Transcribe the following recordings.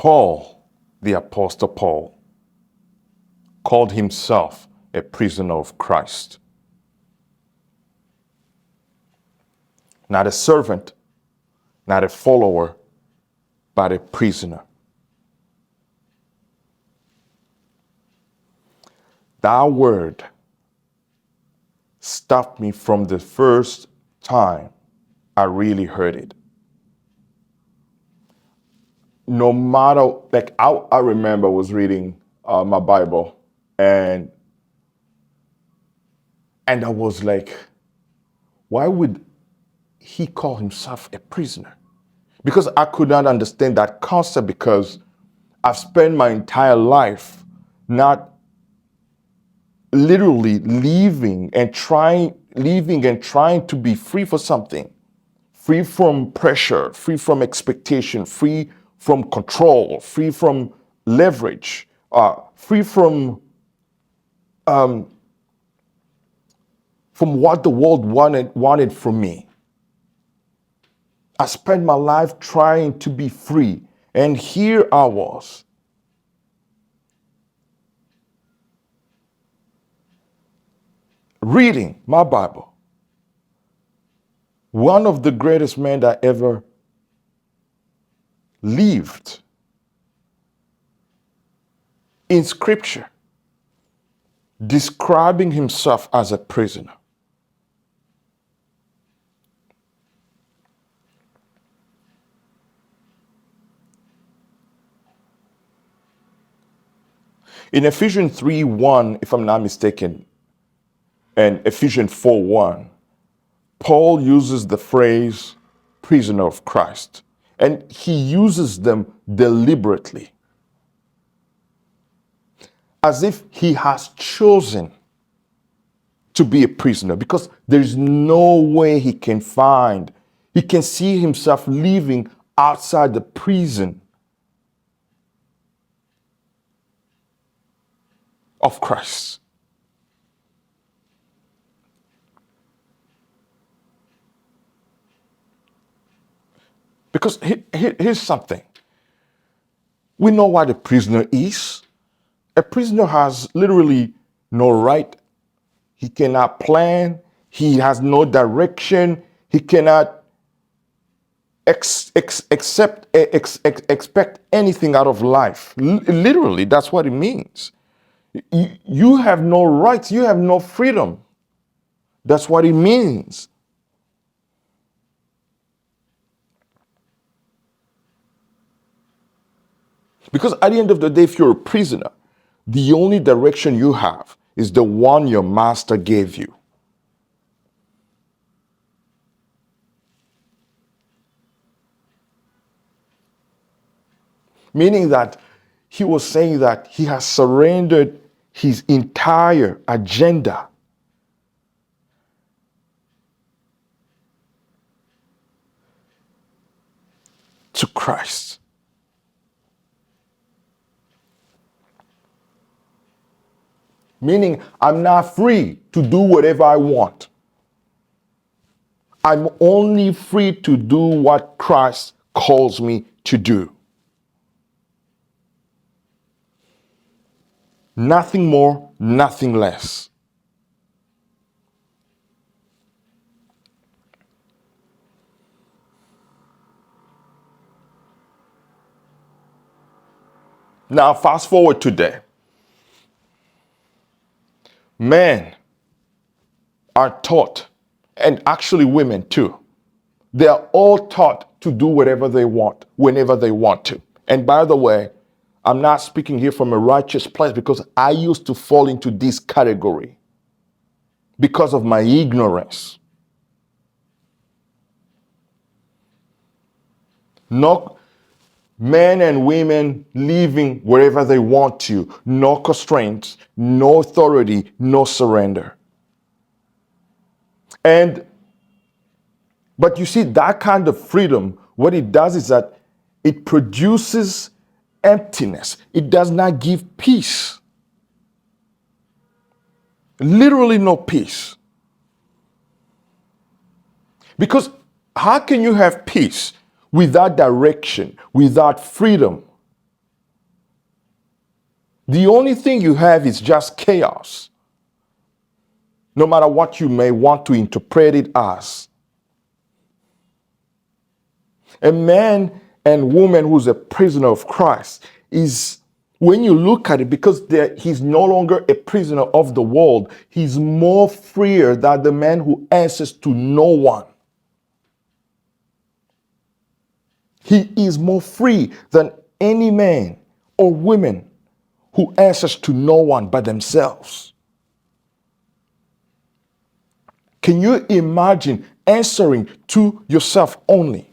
Paul, the Apostle Paul, called himself a prisoner of Christ. Not a servant, not a follower, but a prisoner. That word stopped me from the first time I really heard it. No matter, like I remember I was reading my Bible and I was like, why would he call himself a prisoner? Because I could not understand that concept, because I've spent my entire life not literally living and trying to be free for something, free from pressure, free from expectation, free from control, free from leverage, free from what the world wanted from me. I spent my life trying to be free, and here I was. Reading my Bible. One of the greatest men that ever lived in Scripture, describing himself as a prisoner. In Ephesians 3:1, if I'm not mistaken, and Ephesians 4:1, Paul uses the phrase prisoner of Christ, and he uses them deliberately, as if he has chosen to be a prisoner, because there's no way he can see himself living outside the prison of Christ. Because here's something. We know what a prisoner is. A prisoner has literally no right. He cannot plan. He has no direction. He cannot expect anything out of life. Literally, that's what it means. You have no rights. You have no freedom. That's what it means. Because at the end of the day, if you're a prisoner, the only direction you have is the one your master gave you. Meaning that he was saying that he has surrendered his entire agenda to Christ. Meaning, I'm not free to do whatever I want. I'm only free to do what Christ calls me to do. Nothing more, nothing less. Now, fast forward today. Men are taught, and actually women too, they are all taught to do whatever they want, whenever they want to. And by the way, I'm not speaking here from a righteous place, because I used to fall into this category because of my ignorance. No, men and women living wherever they want to, no constraints, no authority, no surrender. But you see, that kind of freedom, what it does is that it produces emptiness. It does not give peace. Literally no peace. Because how can you have peace without direction, without freedom? The only thing you have is just chaos, no matter what you may want to interpret it as. A man and woman who's a prisoner of Christ is, when you look at it, because he's no longer a prisoner of the world, he's more freer than the man who answers to no one. He is more free than any man or woman who answers to no one but themselves. Can you imagine answering to yourself only?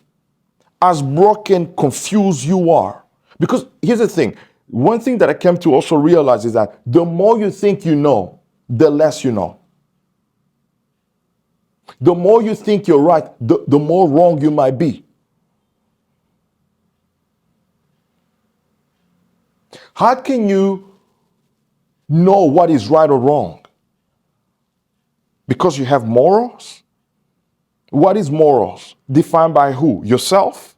As broken, confused you are. Because here's the thing. One thing that I came to also realize is that the more you think you know, the less you know. The more you think you're right, the more wrong you might be. How can you know what is right or wrong? Because you have morals? What is morals? Defined by who? Yourself?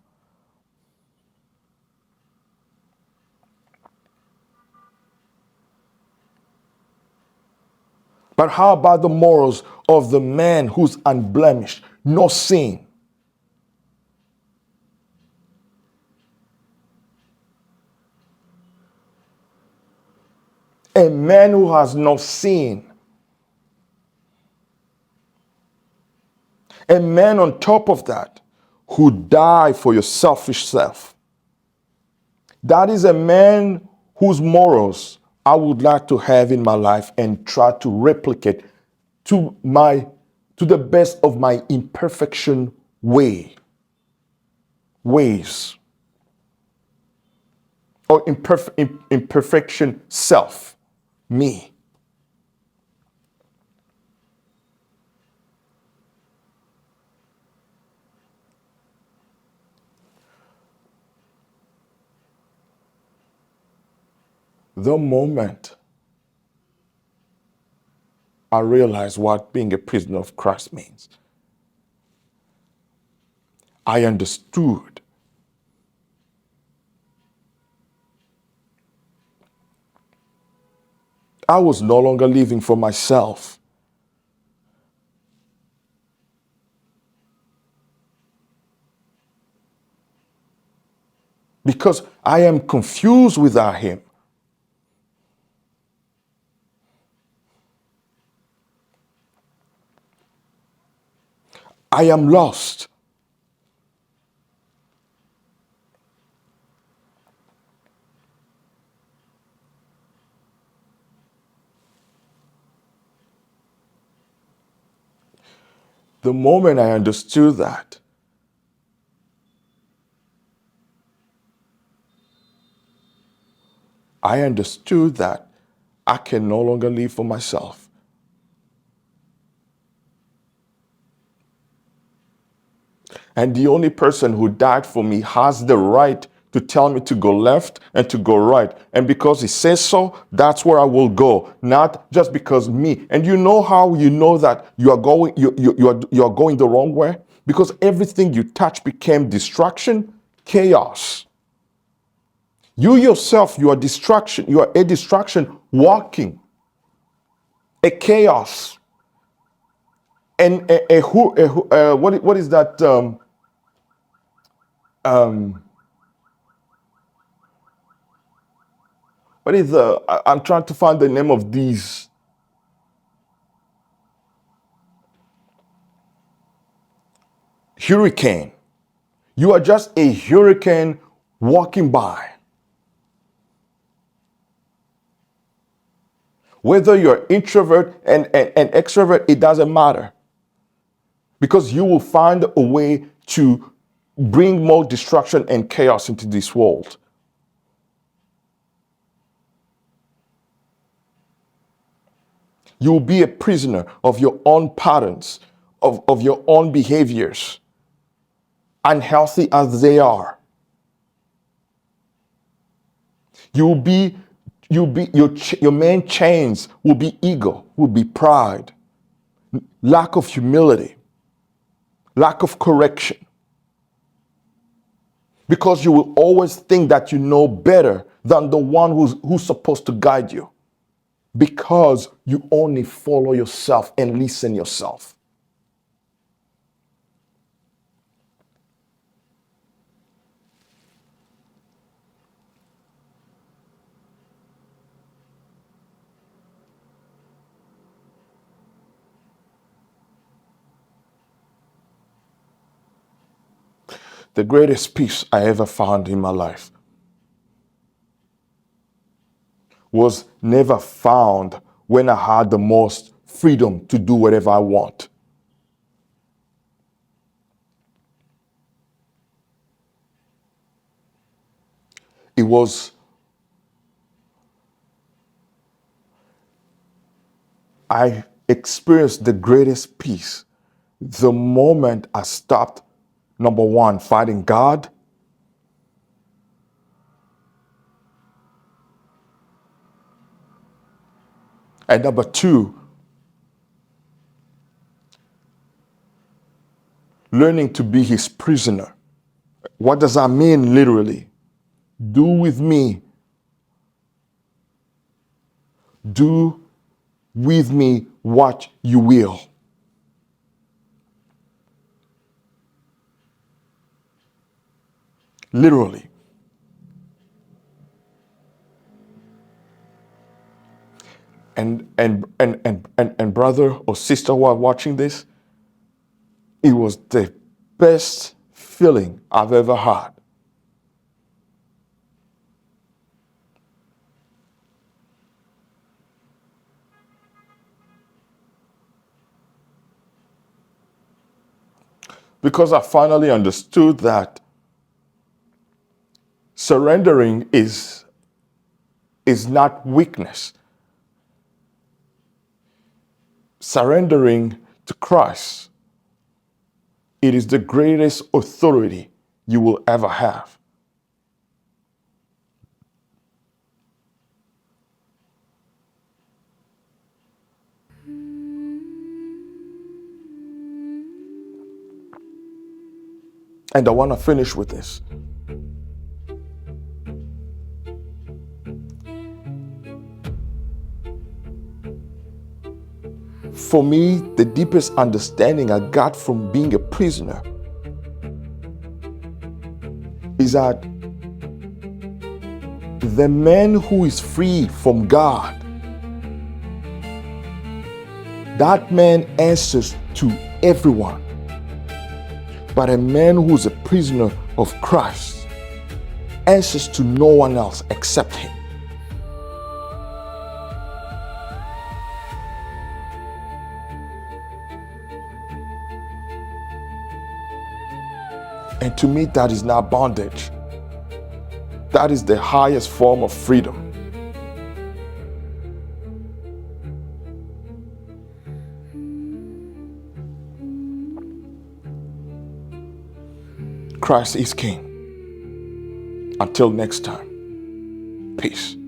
But how about the morals of the man who's unblemished, no sin? A man who has no sin. A man on top of that who died for your selfish self. That is a man whose morals I would like to have in my life and try to replicate to the best of my imperfection ways or imperfection self, me. The moment I realized what being a prisoner of Christ means, I understood I was no longer living for myself. Because I am confused without him. I am lost. The moment I understood that, I understood that I can no longer live for myself. And the only person who died for me has the right to tell me to go left and to go right. And because he says so, that's where I will go. Not just because me. And you know how you know that you are going the wrong way? Because everything you touch became distraction, chaos. You yourself, you are distraction. You are a distraction walking, a chaos, and what is that? What is I'm trying to find the name of these. Hurricane. You are just a hurricane walking by. Whether you're introvert and extrovert, it doesn't matter. Because you will find a way to bring more destruction and chaos into this world. You will be a prisoner of your own patterns, of your own behaviors, unhealthy as they are. Your main chains will be ego, will be pride, lack of humility, lack of correction. because you will always think that you know better than the one who's supposed to guide you, because you only follow yourself and listen yourself. The greatest peace I ever found in my life was never found when I had the most freedom to do whatever I want. It was, I experienced the greatest peace the moment I stopped, number one, fighting God, and number two, learning to be his prisoner. What does that mean literally? Do with me what you will. Literally. And brother or sister who are watching this, it was the best feeling I've ever had. Because I finally understood that surrendering is not weakness. Surrendering to Christ, it is the greatest authority you will ever have. And I want to finish with this. For me, the deepest understanding I got from being a prisoner is that the man who is free from God, that man answers to everyone. But a man who is a prisoner of Christ answers to no one else except him. And to me, that is not bondage. That is the highest form of freedom. Christ is King. Until next time, peace.